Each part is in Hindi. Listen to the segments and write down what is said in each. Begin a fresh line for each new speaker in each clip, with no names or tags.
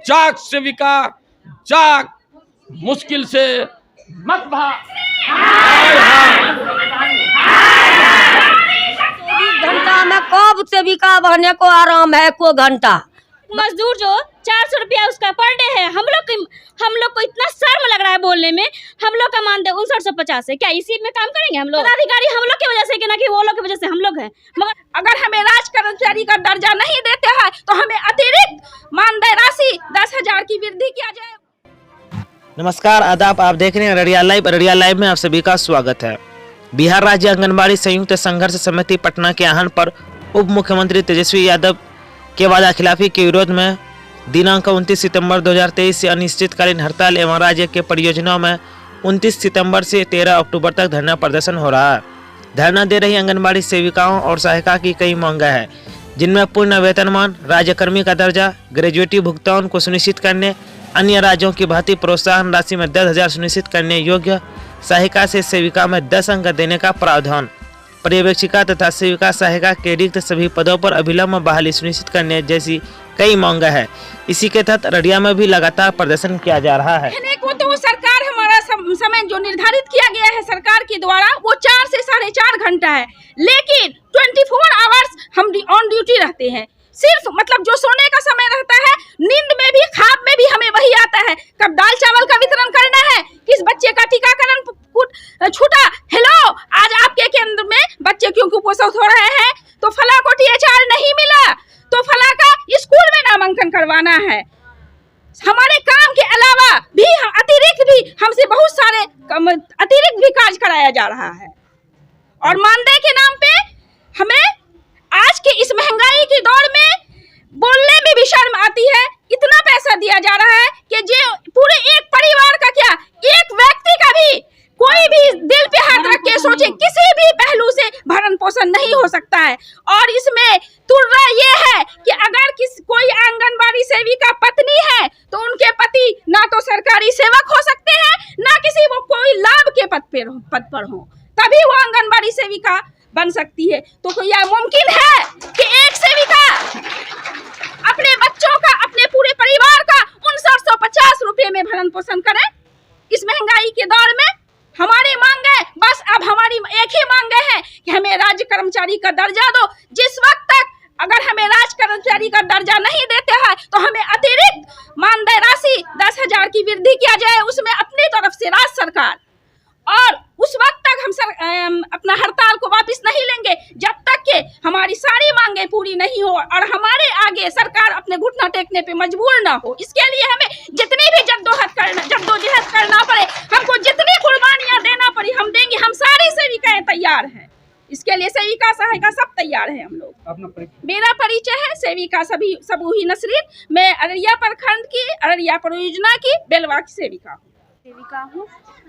जाग सेविका जाग, मुश्किल से मत भाग।
24 घंटा में कब सेविका बहने को आराम है? को घंटा
मजदूर जो 400 रुपया उसका पर डे है। हम लोग को इतना शर्म लग रहा है बोलने में। हम लोग का मानदेय 5950 है। क्या इसी में काम करेंगे हम लोग? पदाधिकारी हम लोग की वजह से कि ना कि वो लोग की वजह से हम लोग हैं। मगर
अगर हमें राज कर्मचारी का दर्जा नहीं देते हैं तो हमें अतिरिक्त मानदेय राशि 10,000 की वृद्धि किया जाए।
नमस्कार, आदाब। आप देख रहे हैं अररिया लाइव। अररिया लाइव में आप सभी का स्वागत है। बिहार राज्य आंगनबाड़ी संयुक्त संघर्ष समिति पटना के आहवान पर उप मुख्यमंत्री तेजस्वी यादव के वादा खिलाफी के विरोध में दिनांक 29 सितंबर 2023 से अनिश्चितकालीन हड़ताल एवं राज्य के परियोजनाओं में 29 सितंबर से 13 अक्टूबर तक धरना प्रदर्शन हो रहा है। धरना दे रही आंगनबाड़ी सेविकाओं और सहायिका की कई मांगे हैं, जिनमें पूर्ण वेतनमान, राज्यकर्मी का दर्जा, ग्रेजुएटी भुगतान को सुनिश्चित करने, अन्य राज्यों की भांति प्रोत्साहन राशि में 10,000 सुनिश्चित करने योग्य सहायिका से सेविका में 10 अंक देने का प्रावधान, पर्यवेक्षिका तथा सेविका सहायिका के रिक्त सभी पदों पर अविलंब बहाली सुनिश्चित करने जैसी कई मांगे हैं। इसी के तहत अररिया में भी लगातार प्रदर्शन किया जा रहा है।
को तो सरकार हमारा समय जो निर्धारित किया गया है सरकार के द्वारा वो 4 से 4.5 घंटा है, लेकिन 24 आवर्स हम ऑन ड्यूटी रहते हैं। सिर्फ मतलब जो सोने का समय रहता है, नींद में भी, ख्वाब में भी हमें वही आता है। कब दाल चावल का वितरण करना है, किस बच्चे का टीकाकरण छूटा, हेलो आज आपके केंद्र में बच्चे क्यों कुपोषित हो रहे हैं, तो फला को THR नहीं मिला, तो फला का स्कूल में नामांकन करवाना है। हमारे काम के अलावा भी अतिरिक्त भी हमसे बहुत सारे अतिरिक्त भी कार्य कराया जा रहा है। और मानदेय के नाम पे हमें आज के इस महंगाई के दौर में बोलने में भी शर्म आती है। इतना पैसा दिया जा रहा है कि जो पूरे एक परिवार का क्या, एक व्यक्ति का भी कोई भी दिल पे हाथ रख के सोचे किसी भी पहलू से भरण पोषण नहीं हो सकता है। और इसमें तुर्रा ये है कि अगर कोई आंगनबाड़ी सेविका पत्नी है तो उनके पति ना तो सरकारी सेवक हो सकते हैं, ना किसी वो कोई लाभ के पद पर हो, तभी वो आंगनबाड़ी सेविका बन सकती है। तो क्या यह मुमकिन है कि एक सेविका अपने बच्चों का, अपने पूरे परिवार का 5950 रुपये में भरण पोषण करे? इस महंगाई के दौर में हमारी मांग है, बस अब हमारी एक ही मांग है कि हमें राज्य कर्मचारी का दर्जा दो। जिस वक्त तक अगर हमें राज्य कर्मचारी का दर्जा नहीं देते हैं तो हमें अतिरिक्त मानदेय राशि 10,000 की वृद्धि किया जाए, उसमें अपनी तरफ से राज्य सरकार। और उस वक्त तक हम अपना हड़ताल को वापस नहीं लेंगे जब तक कि हमारी सारी मांगे पूरी नहीं हो और हमारे आगे सरकार अपने घुटना टेकने पे मजबूर ना हो। इसके लिए हमें जितनी भी जद्दोजहद करना पड़े, हमको जितनी कुर्बानियां देना पड़ी हम देंगे। हम सारी सेविकाएं तैयार हैं, इसके लिए सेविका सहायिका सब तैयार है। हम लोग, मेरा परिचय है सेविका सबूही नसरीन। मैं अररिया प्रखंड की, अररिया परियोजना की बेलवा की सेविका हूँ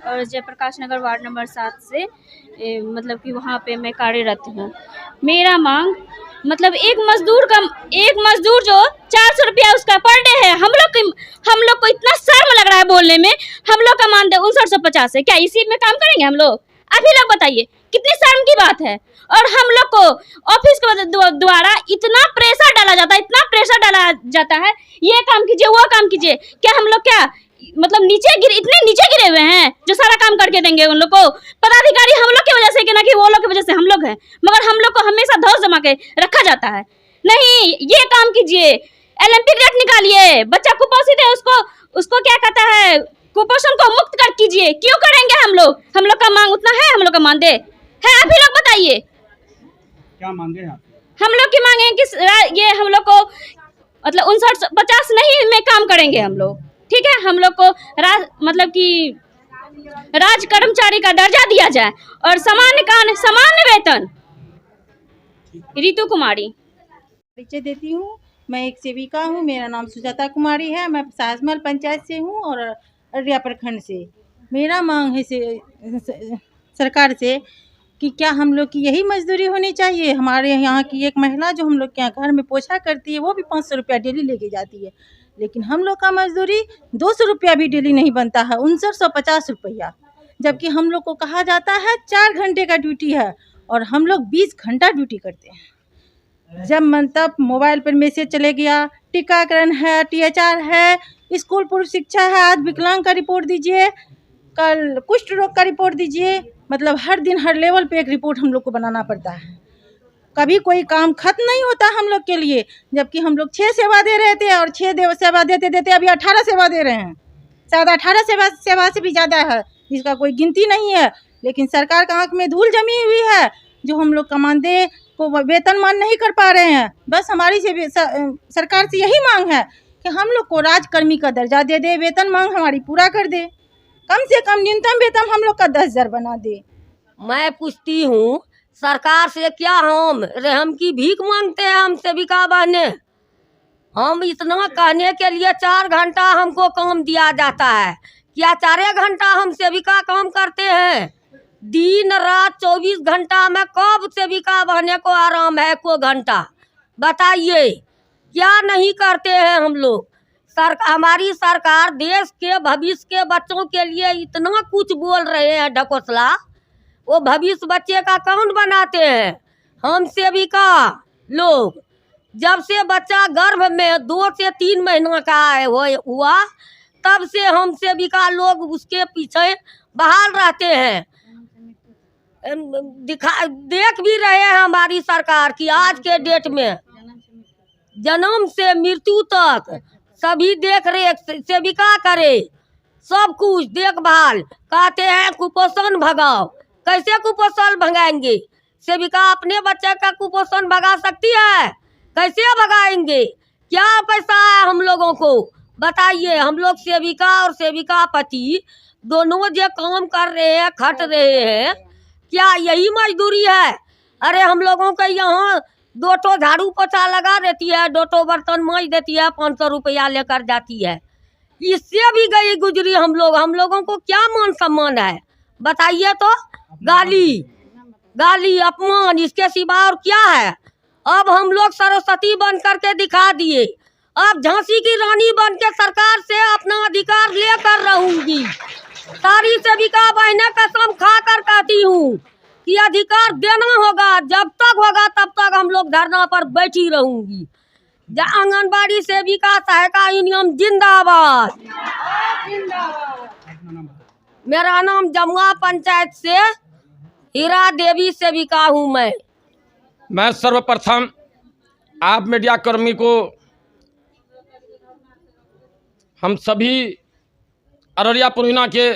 और जयप्रकाश नगर वार्ड नंबर 7 से मतलब कि वहाँ पे मैं कार्यरत हूँ। मेरा मांग मतलब एक मजदूर जो 400 रुपया उसका पर डे है। हम लोग को इतना शर्म लग रहा है बोलने में। हम लोग का मानदेय 5950 है। क्या इसी में काम करेंगे हम लोग? आप ही लोग बताइए, कितनी शर्म की बात है। और हम लोग को ऑफिस के द्वारा इतना प्रेशर डाला जाता है, ये काम कीजिए, वो काम कीजिए। क्या हम लोग क्या मतलब इतने नीचे गिरे हुए हैं जो सारा काम करके देंगे उन लोग को? पदाधिकारी हम लोग की वजह से कि ना कि वो लोग की वजह से हम लोग हैं, मगर हम लोग को हमेशा धौस जमा के रखा जाता है। नहीं, ये काम कीजिए, LMP ग्रेड निकालिए, बच्चा कुपोषित है उसको क्या कहता है, कुपोषण को मुक्त कर कीजिए। क्यों करेंगे हम लोग? हम लोग का मांग उतना है, हम लोग का मानदेय है। आप ही लोग बताइए
क्या मांगे हैं? हम
लोग की मांगे कि ये हम लोग को मतलब 5950 नहीं में काम करेंगे हम लोग, ठीक है। हम लोग को मतलब कि राज्य कर्मचारी का दर्जा दिया जाए और समान वेतन। रितु कुमारी
परिचय देती हूँ। मैं एक सेविका हूँ, मेरा नाम सुजाता कुमारी है। मैं सासमल पंचायत से हूँ और अररिया प्रखंड से। मेरा मांग है सरकार से कि क्या हम लोग की यही मजदूरी होनी चाहिए? हमारे यहाँ की एक महिला जो हम लोग के यहाँ घर में पोछा करती है वो भी 500 रुपया डेली लेके जाती है, लेकिन हम लोग का मजदूरी 200 रुपया भी डेली नहीं बनता है, 5950 रुपया। जबकि हम लोग को कहा जाता है 4 घंटे का ड्यूटी है और हम लोग 20 घंटा ड्यूटी करते हैं। जब मन तब मोबाइल पर मैसेज चले गया, टीकाकरण है, THR है, स्कूल पूर्व शिक्षा है, आज विकलांग का रिपोर्ट दीजिए, कल कुष्ठ रोग का रिपोर्ट दीजिए। मतलब हर दिन हर लेवल पे एक रिपोर्ट हम लोग को बनाना पड़ता है। कभी कोई काम खत्म नहीं होता हम लोग के लिए, जबकि हम लोग 6 सेवा दे रहे थे और 6 सेवा देते देते अभी 18 सेवा दे रहे हैं। शायद 18 सेवा से भी ज़्यादा है, जिसका कोई गिनती नहीं है। लेकिन सरकार का आंख में धूल जमी हुई है, जो हम लोग कमांडे को वेतनमान नहीं कर पा रहे हैं। बस हमारी सरकार से यही मांग है कि हम लोग को राजकर्मी का दर्जा दे दे, वेतन मांग हमारी पूरा कर दे, कम से कम न्यूनतम वेतन हम लोग का 10,000 बना दे।
मैं पूछती हूँ सरकार से, क्या हम रहम की भीख मांगते हैं? हम सेविका बहने, हम इतना कहने के लिए 4 घंटा हमको काम दिया जाता है, क्या 4 घंटा हम सेविका काम करते हैं? दिन रात 24 घंटा में कब सेविका बहने को आराम है? को घंटा बताइए, क्या नहीं करते हैं हम लोग? हमारी सरकार देश के भविष्य के बच्चों के लिए इतना कुछ बोल रहे हैं ढकोसला, वो भविष्य बच्चे का कौन बनाते हैं? हम सेविका लोग। जब से बच्चा गर्भ में 2 से 3 महीना का हुआ, तब से हम सेविका लोग उसके पीछे बहाल रहते हैं। देख भी रहे हैं हमारी सरकार की आज के डेट में जन्म से मृत्यु तक सभी देख रेख सेविका करे, सब कुछ देखभाल। कहते हैं कुपोषण भगाओ, कैसे कुपोषण भगाएंगे? सेविका अपने बच्चे का कुपोषण भगा सकती है? कैसे भगाएंगे? क्या पैसा है हम लोगों को बताइए? हम लोग सेविका और सेविका पति दोनों जो काम कर रहे हैं, खट रहे हैं, क्या यही मजदूरी है? अरे हम लोगों को यहाँ 2 ठो झाड़ू पोछा लगा देती है, 2 ठो बर्तन मांज देती है, 500 रुपया लेकर जाती है। इससे भी गई गुजरी हम लोगों को क्या मान सम्मान है बताइए तो? गाली अपमान, इसके सिवा और क्या है? अब हम लोग सरस्वती बन करके दिखा दिए, अब झांसी की रानी बन के सरकार से अपना अधिकार लेकर रहूंगी। सारी सेविका बहनें कसम खा कर कहती हूँ कि अधिकार देना होगा, जब तक होगा तब तक हम लोग धरना पर बैठी रहूंगी। आंगनबाड़ी सेविका सहायिका यूनियन जिंदाबाद। मेरा नाम जमुआ पंचायत से हीरा देवी सेविका हूँ।
मैं सर्वप्रथम आप मीडिया कर्मी को, हम सभी अररिया पूर्णिया के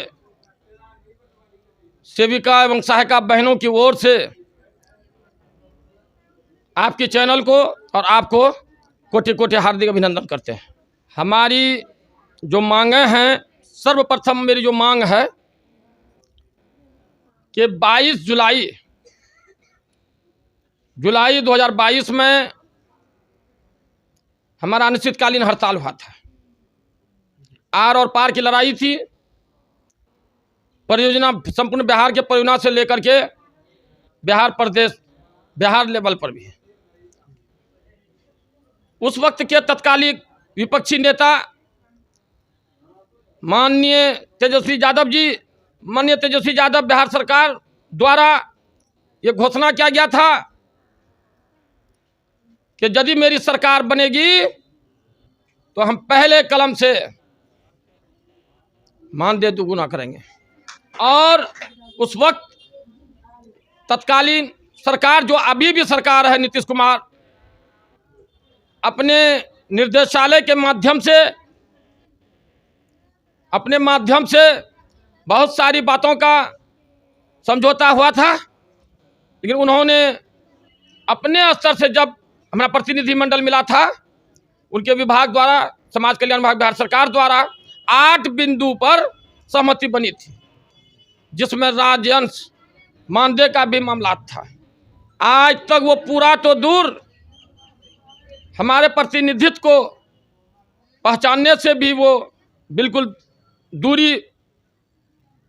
सेविका एवं सहायिका बहनों की ओर से आपके चैनल को और आपको कोटि कोटि हार्दिक अभिनंदन करते हैं। हमारी जो मांगें हैं, सर्वप्रथम मेरी जो मांग है कि 22 जुलाई 2022 में हमारा अनिश्चितकालीन हड़ताल हुआ था। आर और पार की लड़ाई थी। परियोजना संपूर्ण बिहार के परियोजना से लेकर के बिहार लेवल पर भी है। उस वक्त के तत्कालीन विपक्षी नेता माननीय तेजस्वी यादव बिहार सरकार द्वारा ये घोषणा किया गया था कि यदि मेरी सरकार बनेगी तो हम पहले कलम से मानदेय दुगुना करेंगे। और उस वक्त तत्कालीन सरकार, जो अभी भी सरकार है, नीतीश कुमार, अपने निर्देशालय के माध्यम से बहुत सारी बातों का समझौता हुआ था। लेकिन उन्होंने अपने स्तर से, जब हमारा प्रतिनिधिमंडल मिला था, उनके विभाग द्वारा, समाज कल्याण विभाग बिहार सरकार द्वारा 8 बिंदु पर सहमति बनी थी, जिसमें राजंश मानदेय का भी मामला था। आज तक वो पूरा तो दूर, हमारे प्रतिनिधित्व को पहचानने से भी वो बिल्कुल दूरी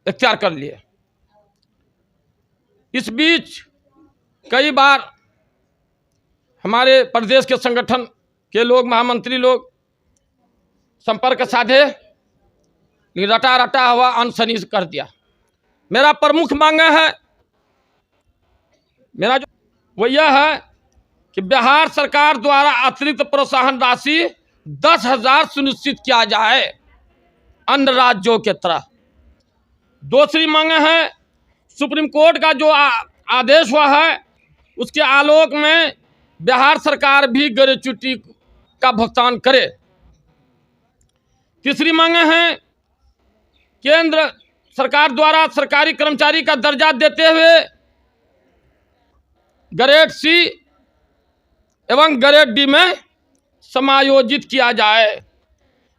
इख्तियार कर लिए। इस बीच कई बार हमारे प्रदेश के संगठन के लोग, महामंत्री लोग संपर्क साधे, लेकिन रटा हुआ अनसनी कर दिया। मेरा प्रमुख मांग है, मेरा जो वो यह है कि बिहार सरकार द्वारा अतिरिक्त प्रोत्साहन राशि 10,000 सुनिश्चित किया जाए अन्य राज्यों के तरह। दूसरी मांग है, सुप्रीम कोर्ट का जो आदेश हुआ है उसके आलोक में बिहार सरकार भी ग्रेच्युटी का भुगतान करे। तीसरी मांग है, केंद्र सरकार द्वारा सरकारी कर्मचारी का दर्जा देते हुए ग्रेड सी एवं ग्रेड डी में समायोजित किया जाए।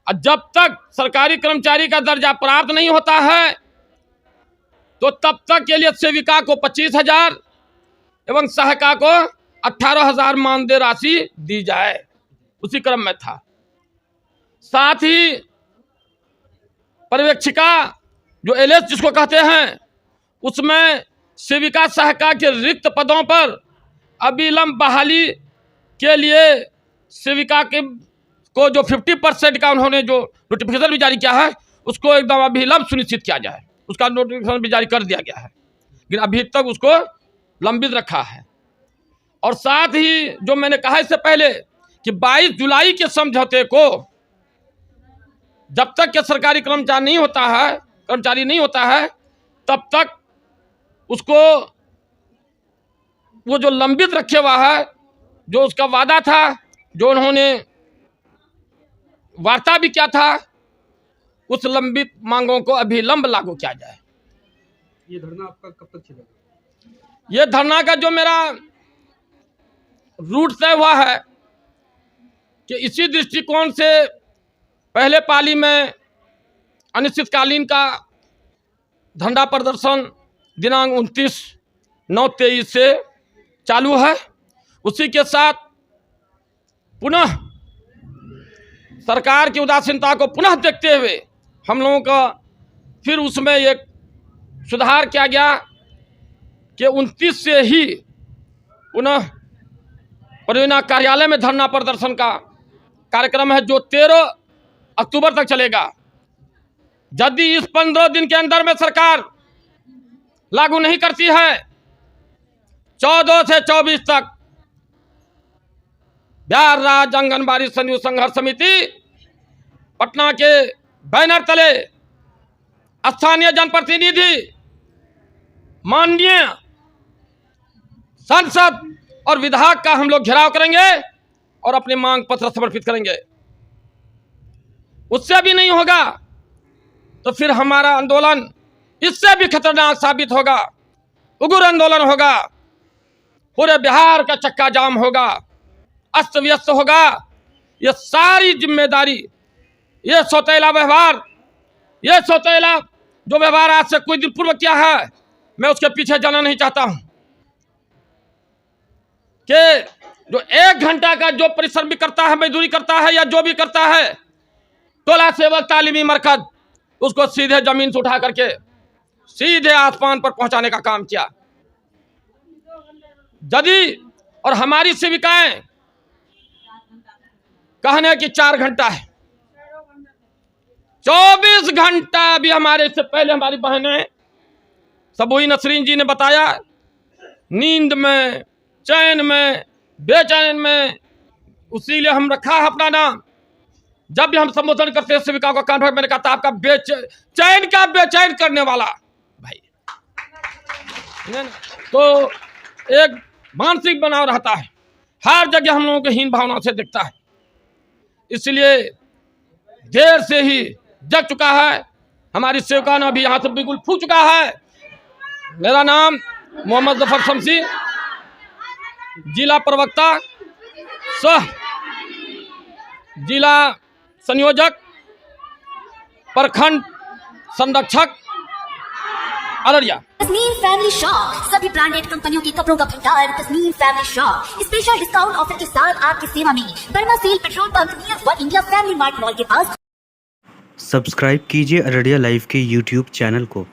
और जब तक सरकारी कर्मचारी का दर्जा प्राप्त नहीं होता है तो तब तक के लिए सेविका को 25,000 एवं सहायिका को 18,000 मानदेय राशि दी जाए, उसी क्रम में था। साथ ही पर्यवेक्षिका जो एलएस जिसको कहते हैं, उसमें सेविका सहायिका के रिक्त पदों पर अविलंब बहाली के लिए सेविका के को जो 50% का उन्होंने जो नोटिफिकेशन भी जारी किया है उसको एकदम अविलंब सुनिश्चित किया जाए। उसका नोटिफिकेशन भी जारी कर दिया गया है, लेकिन अभी तक उसको लंबित रखा है। और साथ ही जो मैंने कहा इससे पहले कि 22 जुलाई के समझौते को जब तक के सरकारी कर्मचारी नहीं होता है तब तक उसको वो जो लंबित रखे हुआ है, जो उसका वादा था, जो उन्होंने वार्ता भी किया था, उस लंबित मांगों को अभिलंब लागू किया जाए।
ये धरना आपका कब तक चलेगा?
ये धरना का जो मेरा रूट तय हुआ है कि इसी दृष्टिकोण से पहले पाली में अनिश्चितकालीन का धरना प्रदर्शन दिनांक 29/9/23 से चालू है। उसी के साथ पुनः सरकार की उदासीनता को पुनः देखते हुए हम लोगों का फिर उसमें एक सुधार किया गया कि 29 से ही पुनः परियोजना कार्यालय में धरना प्रदर्शन का कार्यक्रम है, जो 13 अक्टूबर तक चलेगा। यदि इस 15 दिन के अंदर में सरकार लागू नहीं करती है, 14 से 24 तक बिहार राज्य आंगनबाड़ी संयुक्त संघर्ष समिति पटना के बैनर तले स्थानीय जनप्रतिनिधि, माननीय सांसद और विधायक का हम लोग घेराव करेंगे और अपने मांग पत्र समर्पित करेंगे। उससे भी नहीं होगा तो फिर हमारा आंदोलन इससे भी खतरनाक साबित होगा, उग्र आंदोलन होगा, पूरे बिहार का चक्का जाम होगा, अस्त व्यस्त होगा। ये सारी जिम्मेदारी, ये सौतेला व्यवहार, ये सौतेला जो व्यवहार आज से कुछ दिन पूर्व किया है, मैं उसके पीछे जाना नहीं चाहता हूं। कि जो 1 घंटा का जो परिश्रम भी करता है, मजदूरी करता है या जो भी करता है, टोला सेवक तालीमी मरकज, उसको सीधे जमीन से उठा करके सीधे आसमान पर पहुंचाने का काम किया। यदि और हमारी सेविकाएं कहने की 4 घंटा है, 24 घंटा भी हमारे से पहले हमारी बहनें सबूई नसरीन जी ने बताया, नींद में, चैन में, बेचैन में, उसीलिए हम रखा है अपना नाम। जब भी हम संबोधन करते हैं सेविकाओं का कान, मैंने कहा था आपका चैन का बेचैन करने वाला भाई। तो एक मानसिक बनाव रहता है, हर जगह हम लोगों को हीन भावना से दिखता है, इसलिए देर से ही जग चुका है। हमारी सेविका ने अभी यहाँ से बिल्कुल फूक चुका है। मेरा नाम मोहम्मद जफर शमसी, जिला प्रवक्ता सह जिला संयोजक प्रखंड संरक्षक अररिया।
तस्नीम फैमिली शॉप, सभी ब्रांडेड कंपनियों की कपड़ों का भंडार। Tasneem family shop special discount offer के साथ आपकी सेवा में। Burmah Shell petrol pump near One India family mart mall के पास।
सब्सक्राइब कीजिए अररिया लाइव के यूट्यूब चैनल को।